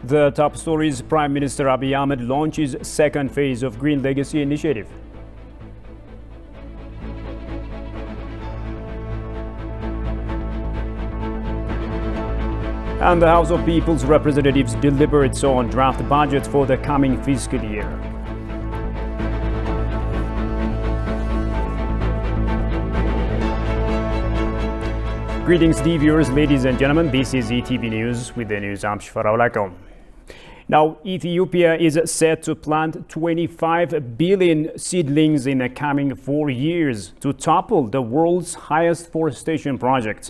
The top stories: Prime Minister Abiy Ahmed launches second phase of Green Legacy Initiative. And the House of People's Representatives deliberates on draft budget for the coming fiscal year. Greetings, dear viewers, ladies and gentlemen. This is ETV News. With the news, I'm Shfarao Lako. Now, Ethiopia is set to plant 25 billion seedlings in the coming 4 years to topple the world's highest forestation project.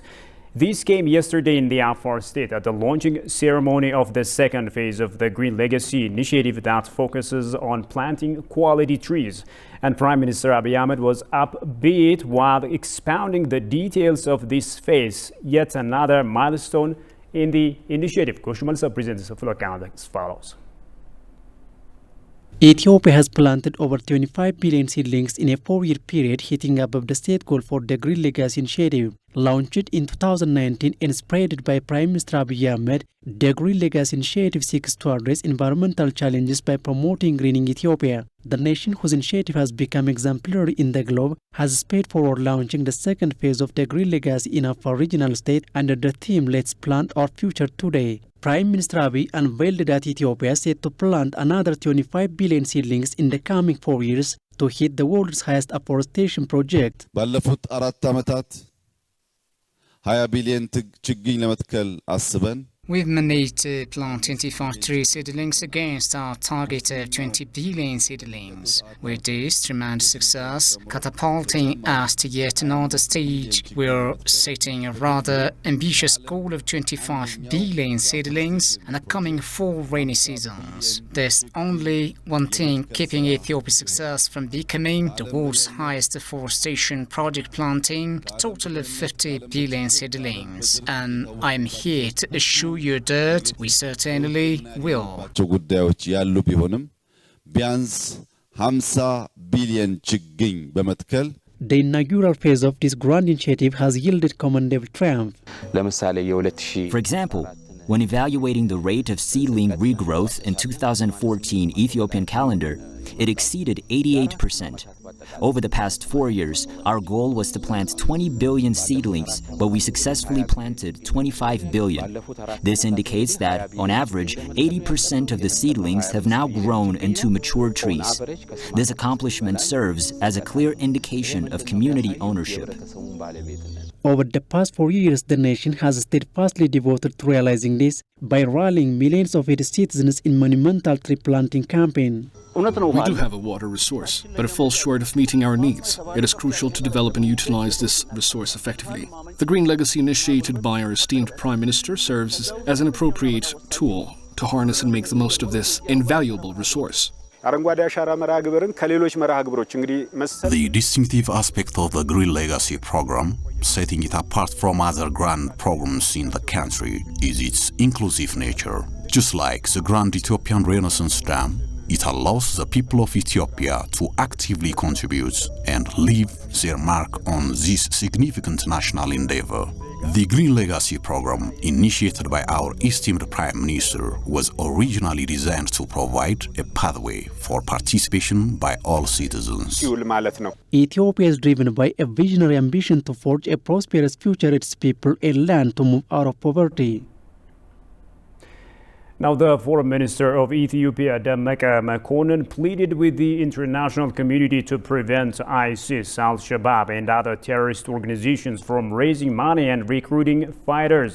This came yesterday in the Afar state at the launching ceremony of the second phase of the Green Legacy Initiative that focuses on planting quality trees. And Prime Minister Abiy Ahmed was upbeat while expounding the details of this phase, yet another milestone in the initiative. Koshumalsa presents a full account as follows. Ethiopia has planted over 25 billion seedlings in a 4-year period, hitting above the state goal for the Green Legacy Initiative. Launched in 2019 and spreaded by Prime Minister Abiy Ahmed, the Green Legacy Initiative seeks to address environmental challenges by promoting greening Ethiopia. The nation, whose initiative has become exemplary in the globe, has sped forward launching the second phase of the Green Legacy in Afar regional state under the theme Let's Plant Our Future Today. Prime Minister Abiy unveiled that Ethiopia is set to plant another 25 billion seedlings in the coming 4 years to hit the world's highest afforestation project. ባለፉት 4 ዓመታት 20 ቢሊዮን ችግኝ ለመትከል አስበን We've managed to plant 25 tree seedlings against our target of 20 billion seedlings. With this tremendous success, catapulting us to yet another stage, we're setting a rather ambitious goal of 25 billion seedlings in the coming 4 rainy seasons. There's only one thing keeping Ethiopia's success from becoming the world's highest afforestation project, planting a total of 50 billion seedlings. And I'm here to assure you that we certainly will. ጉዳዮች ያሉ ቢሆንም ቢያንስ 50 ቢሊዮን ችግኝ በመትከል The inaugural phase of this grand initiative has yielded commendable triumph. For example, when evaluating the rate of seedling regrowth in 2014 Ethiopian calendar, it exceeded 88%. Over the past 4 years, our goal was to plant 20 billion seedlings, but we successfully planted 25 billion. This indicates that, on average, 80% of the seedlings have now grown into mature trees. This accomplishment serves as a clear indication of community ownership. Over the past 4 years, the nation has steadfastly devoted to realizing this by rallying millions of its citizens in monumental tree planting campaign. We do have a water resource, but it falls short of meeting our needs. It is crucial to develop and utilize this resource effectively. The Green Legacy initiated by our esteemed Prime Minister serves as an appropriate tool to harness and make the most of this invaluable resource. The distinctive aspect of the Green Legacy program, setting it apart from other grand programs in the country, is its inclusive nature. Just like the Grand Ethiopian Renaissance Dam, it allows the people of Ethiopia to actively contribute and leave their mark on this significant national endeavor. The Green Legacy program, initiated by our esteemed Prime Minister, was originally designed to provide a pathway for participation by all citizens. Ethiopia is driven by a visionary ambition to forge a prosperous future its people and land to move out of poverty. Now, the Foreign Minister of Ethiopia, Demeke Mekonnen, pleaded with the international community to prevent ISIS, Al-Shabaab, and other terrorist organizations from raising money and recruiting fighters.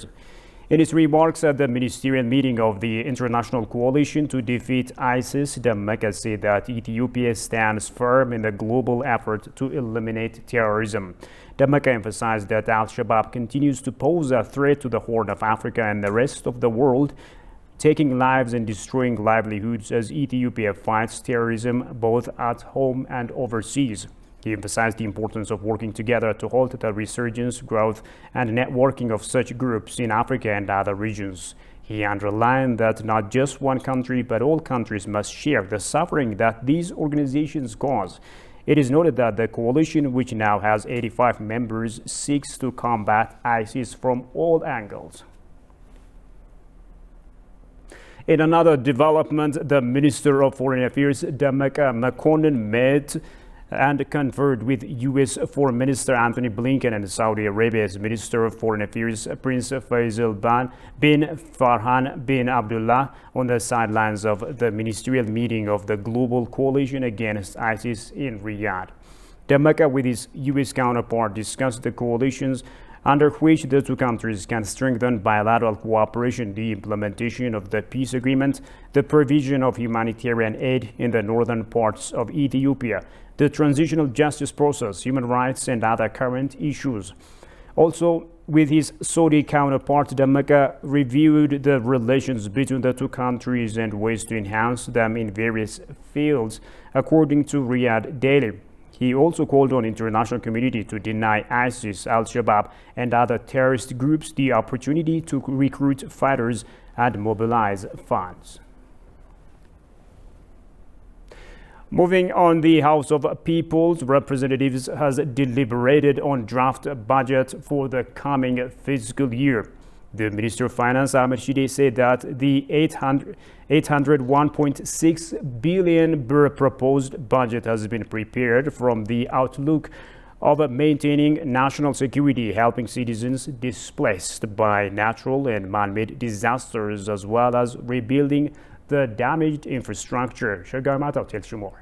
In his remarks at the ministerial meeting of the International Coalition to Defeat ISIS, Demeke said that Ethiopia stands firm in the global effort to eliminate terrorism. Demeke emphasized that Al-Shabaab continues to pose a threat to the Horn of Africa and the rest of the world, taking lives and destroying livelihoods as Ethiopia fights terrorism both at home and overseas. He emphasized the importance of working together to halt the resurgence, growth, and networking of such groups in Africa and other regions. He underlined that not just one country, but all countries must share the suffering that these organizations cause. It is noted that the coalition, which now has 85 members, seeks to combat ISIS from all angles. In another development, the Minister of Foreign Affairs, Demeke Mekonnen, met and conferred with U.S. Foreign Minister Antony Blinken and Saudi Arabia's Minister of Foreign Affairs, Prince Faisal bin Farhan bin Abdullah, on the sidelines of the ministerial meeting of the Global Coalition Against ISIS in Riyadh. Demeke, with his U.S. counterpart, discussed the coalitions under which the two countries can strengthen bilateral cooperation, the implementation of the peace agreement, the provision of humanitarian aid in the northern parts of Ethiopia, the transitional justice process, human rights, and other current issues. Also, with his Saudi counterpart, Demeke reviewed the relations between the two countries and ways to enhance them in various fields, according to Riyadh Daily. He also called on the international community to deny ISIS, Al-Shabaab, and other terrorist groups the opportunity to recruit fighters and mobilize funds. Moving on, the House of People's Representatives has deliberated on draft budget for the coming fiscal year. The Minister of Finance, Ahmed Shide, said that the 801.6 billion birr proposed budget has been prepared from the outlook of maintaining national security, helping citizens displaced by natural and man-made disasters, as well as rebuilding the damaged infrastructure. Shagar Mataw tells you more.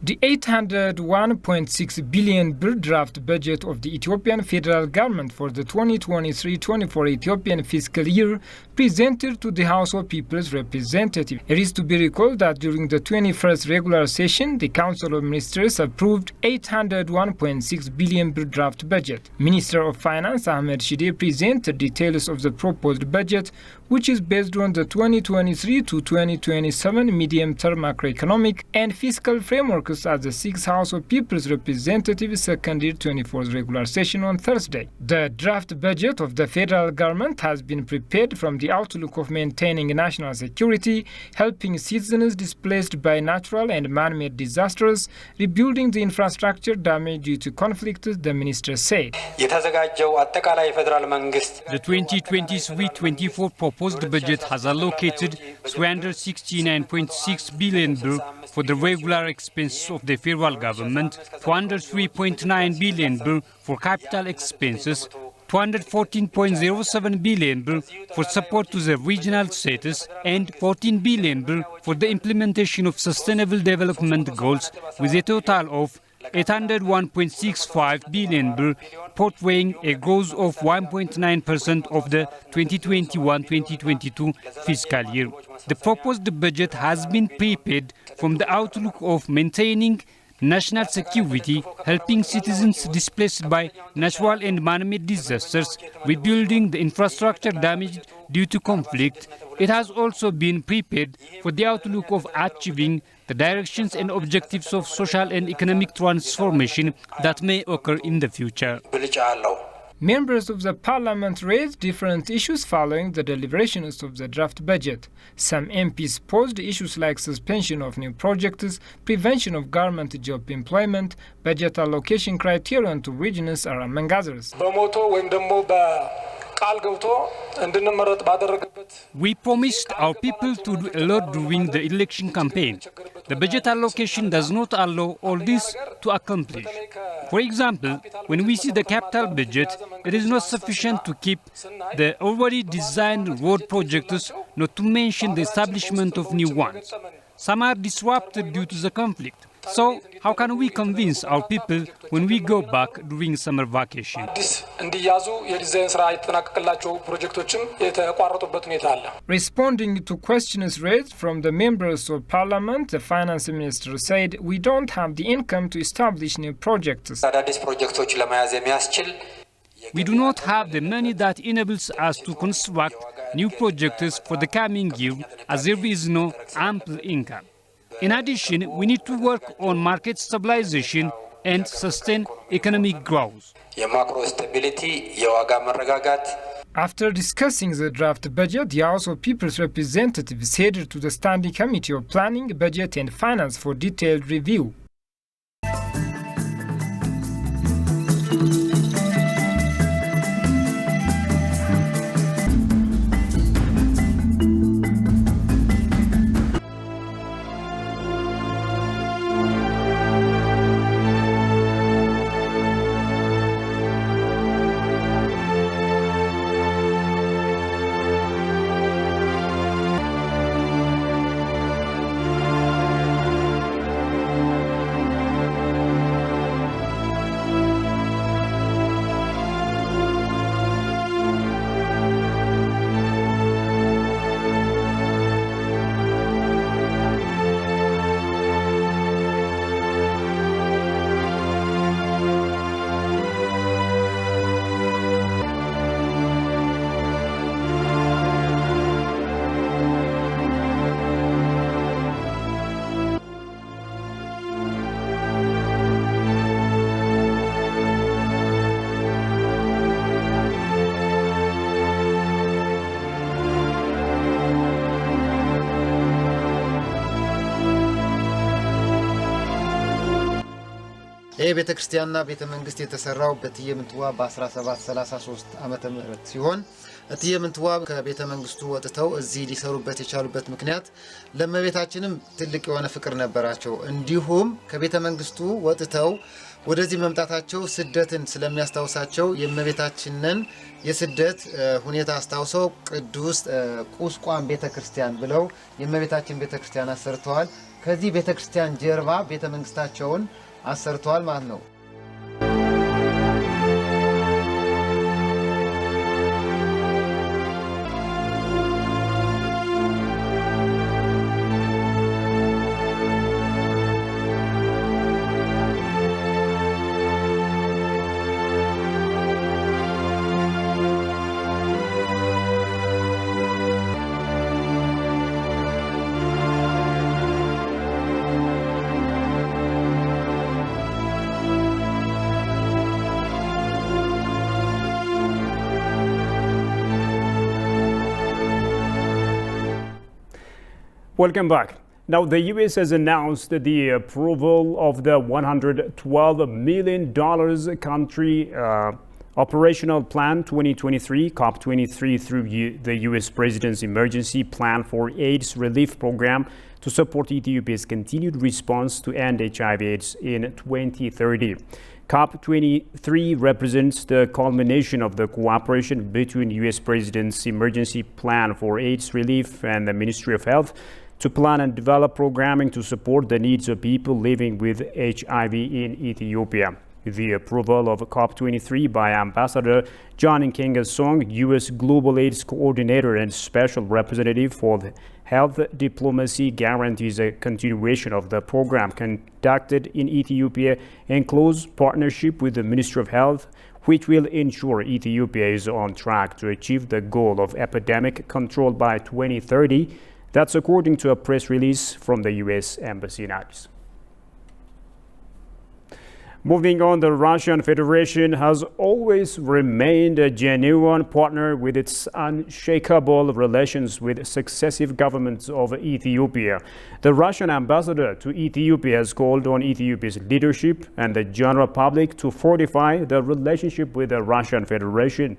The 801.6 billion birr draft budget of the Ethiopian federal government for the 2023-24 Ethiopian fiscal year presented to the House of People's Representatives. It is to be recalled that during the 21st regular session, the Council of Ministers approved 801.6 billion birr draft budget. Minister of Finance Ahmed Shide presented details of the proposed budget, which is based on the 2023 to 2027 medium-term macroeconomic and fiscal frameworks at the 6th House of People's Representatives second year 24th regular session on Thursday. The draft budget of the federal government has been prepared from the outlook of maintaining national security, helping citizens displaced by natural and man-made disasters, rebuilding the infrastructure damaged due to conflict, the minister said. The 2023-24 proposed budget has allocated 369.6 billion birr for the regular expenses of the federal government, 203.9 billion birr for capital expenses, 214.07 billion birr for support to the regional status, and 14 billion birr for the implementation of sustainable development goals, with a total of 801.65 billion birr, portraying a growth of 1.9% of the 2021-2022 fiscal year. The proposed budget has been prepared from the outlook of maintaining national security, helping citizens displaced by natural and man-made disasters, rebuilding the infrastructure damaged due to conflict. It has also been prepared for the outlook of achieving the directions and objectives of social and economic transformation that may occur in the future. Members of the parliament raised different issues following the deliberations of the draft budget. Some MPs posed issues like suspension of new projects, prevention of government job employment, budget allocation criterion to regions are among others. We promised our people to do a lot during the election campaign. The budget allocation does not allow all this to accomplish. For example, when we see the capital budget, it is not sufficient to keep the already designed road projects, not to mention the establishment of new ones. Some are disrupted due to the conflict. So, how can we convince our people when we go back during summer vacation? Responding to questions raised from the members of parliament, the finance minister said, "We don't have the income to establish new projects. We do not have the money that enables us to construct new projects for the coming year, as there is no ample income. In addition, we need to work on market stabilization and sustain economic growth." After discussing the draft budget, the House of People's Representatives headed to the Standing Committee of Planning, Budget and Finance for detailed review. ይህ ቤተክርስቲያንና ቤተ መንግስት የተሰራው በእትዬ ምንትዋብ በ1733 ዓመተ ምህረት ሲሆን እትዬ ምንትዋብ ከቤተ መንግስቱ ወጥተው እዚህ ሊሰሩበት የቻሉበት ምክንያት ለእመቤታችንም ትልቅ የሆነ ፍቅር ነበራቸው። እንዲሁም ከቤተ መንግስቱ ወጥተው ወደዚህ መምጣታቸው ስደትን ስለሚያስታውሳቸው የእመቤታችንን የስደት ሁኔታ አስታውሰው ቅዱስ ቁስቋም ቤተክርስቲያን ብለው የእመቤታችን ቤተክርስቲያን አሰርተዋል። ከዚህ ቤተክርስቲያን ጀርባ ቤተ መንግስታቸውን አሰርተዋል ማለት ነው። Welcome back. Now, the U.S. has announced the approval of the $112 million country operational plan 2023, COP23, through the U.S. President's Emergency Plan for AIDS Relief Program to support Ethiopia's continued response to end HIV/AIDS in 2030. COP23 represents the culmination of the cooperation between U.S. President's Emergency Plan for AIDS Relief and the Ministry of Health to plan and develop programming to support the needs of people living with HIV in Ethiopia. The approval of COP23 by Ambassador John Nkenga Song, U.S. Global AIDS Coordinator and Special Representative for Health Diplomacy, guarantees a continuation of the program conducted in Ethiopia in close partnership with the Ministry of Health, which will ensure Ethiopia is on track to achieve the goal of epidemic control by 2030. That's according to a press release from the U.S. Embassy in Addis. Moving on, the Russian Federation has always remained a genuine partner with its unshakable relations with successive governments of Ethiopia. The Russian ambassador to Ethiopia has called on Ethiopia's leadership and the general public to fortify the relationship with the Russian Federation,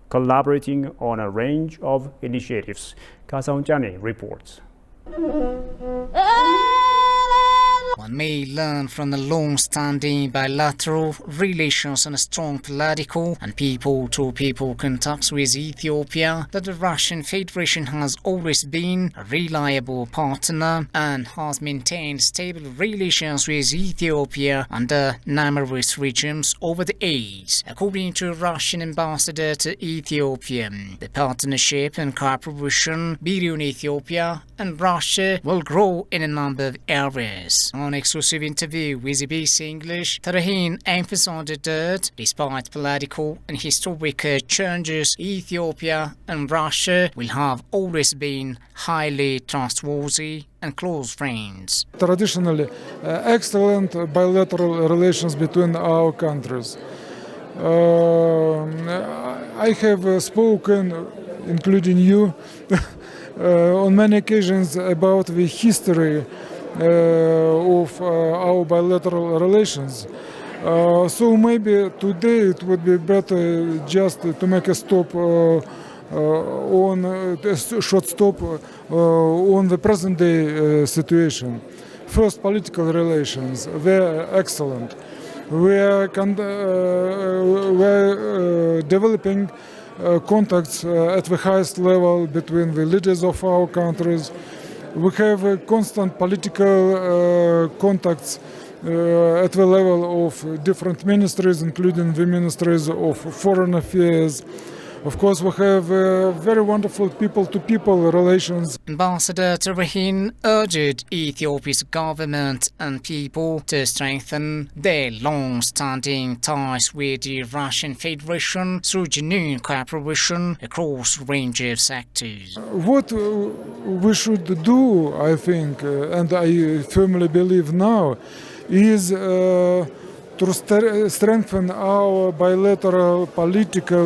collaborating on a range of initiatives. Kasaun Chane reports. One may learn from the long-standing bilateral relations and strong political and people-to-people contacts with Ethiopia that the Russian Federation has always been a reliable partner and has maintained stable relations with Ethiopia under numerous regimes over the age. According to Russian ambassador to Ethiopia, the partnership and cooperation between Ethiopia and Russia will grow in a number of areas. On exclusive interview with BBC English, Tarahin emphasized that despite political and historical changes, Ethiopia and Russia will have always been highly trustworthy and close friends. Traditionally, excellent bilateral relations between our countries. I have spoken, including you, on many occasions about the history of our bilateral relations. So maybe today it would be better just to make a stop on a short stop on the present day situation. First, political relations, they're excellent. We're developing contacts at the highest level between the leaders of our countries. We have constant political contacts at the level of different ministries, including the ministries of foreign affairs. Of course, we have very wonderful people-to-people relations. Ambassador Tarahin urged Ethiopia's government and people to strengthen their long-standing ties with the Russian Federation through genuine cooperation across a range of sectors. What we should do, I think, and I firmly believe now, is to strengthen our bilateral political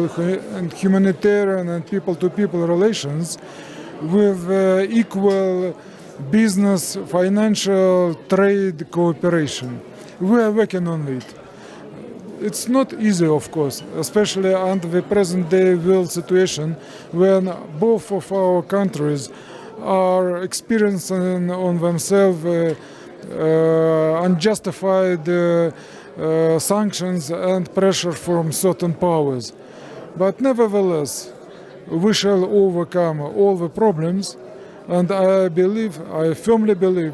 and humanitarian and people-to-people relations with equal business, financial, trade cooperation. We are working on it. It's not easy, of course, especially under the present-day world situation when both of our countries are experiencing on themselves unjustified sanctions and pressure from certain powers. But nevertheless, we shall overcome all the problems, and I firmly believe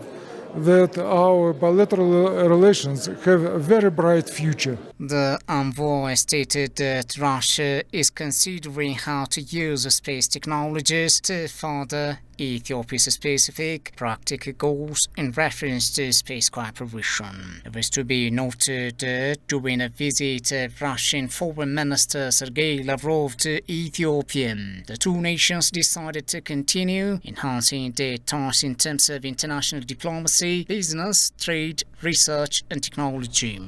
that our bilateral relations have a very bright future. The envoy stated that Russia is considering how to use space technologies to further Ethiopia's specific practical goals in reference to space cooperation. It was to be noted that during a visit of Russian Foreign Minister Sergei Lavrov to Ethiopia, the two nations decided to continue enhancing their ties in terms of international diplomacy, business, trade, research and technology.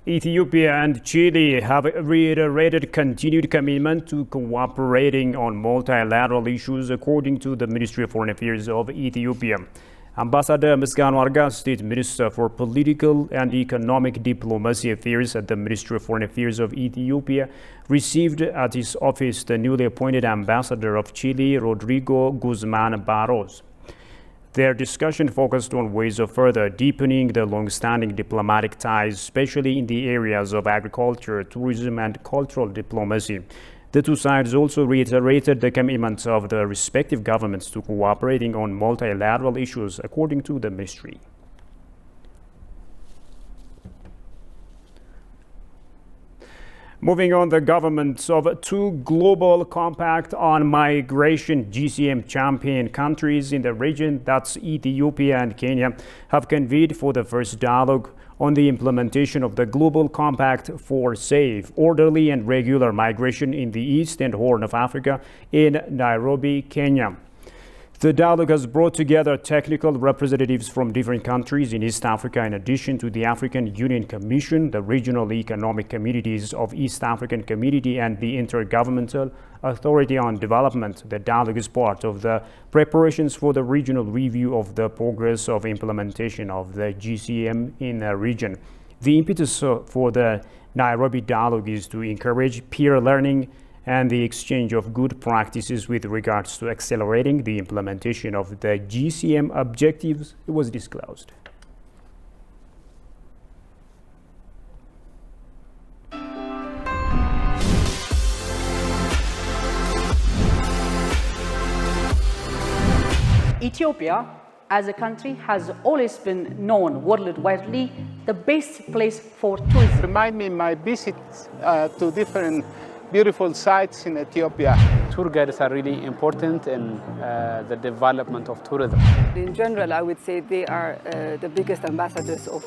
Ethiopia and Chile have reiterated continued commitment to cooperating on multilateral issues, according to the Ministry of Foreign Affairs of Ethiopia. Ambassador Misganu Arga, State Minister for Political and Economic Diplomacy Affairs at the Ministry of Foreign Affairs of Ethiopia, received at his office the newly appointed Ambassador of Chile, Rodrigo Guzman Barros. Their discussion focused on ways of further deepening the long-standing diplomatic ties, especially in the areas of agriculture, tourism, and cultural diplomacy. The two sides also reiterated the commitments of the respective governments to cooperating on multilateral issues, according to the ministry. Moving on, the governments of two global compact on migration GCM champion countries in the region, that's Ethiopia and Kenya, have convened for the first dialogue on the implementation of the Global Compact for safe, orderly and regular migration in the East and Horn of Africa in Nairobi, Kenya. The dialogue has brought together technical representatives from different countries in East Africa, in addition to the African Union Commission, the Regional Economic Communities of East African Community, and the Intergovernmental Authority on Development. The dialogue is part of the preparations for the regional review of the progress of implementation of the GCM in the region. The impetus for the Nairobi dialogue is to encourage peer learning and the exchange of good practices with regards to accelerating the implementation of the GCM objectives, it was disclosed. Ethiopia, as a country, has always been known worldwide the best place for tourism. Remind me my visits to different beautiful sites in Ethiopia. Tour guides are really important in the development of tourism. In general, I would say they are the biggest ambassadors of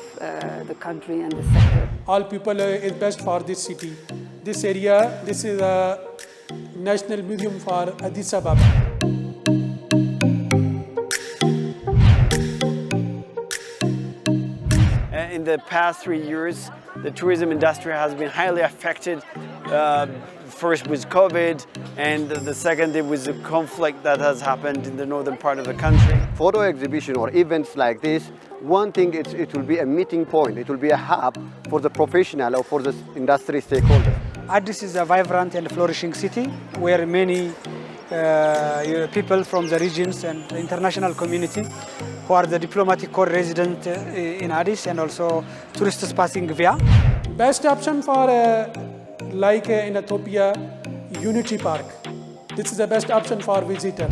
the country and the sector. All people is best for this city. This area, this is a national museum for Addis Ababa. In the past 3 years, the tourism industry has been highly affected, first with COVID, and the second with the conflict that has happened in the northern part of the country. Photo exhibition or events like this, one thing, it will be a meeting point, it will be a hub for the professional or for the industry stakeholders. Addis is a vibrant and flourishing city where many people from the regions and the international community who are the diplomatic corps resident in Addis and also tourists passing via. Best option for like in Ethiopia, Unity Park. This is the best option for visitor.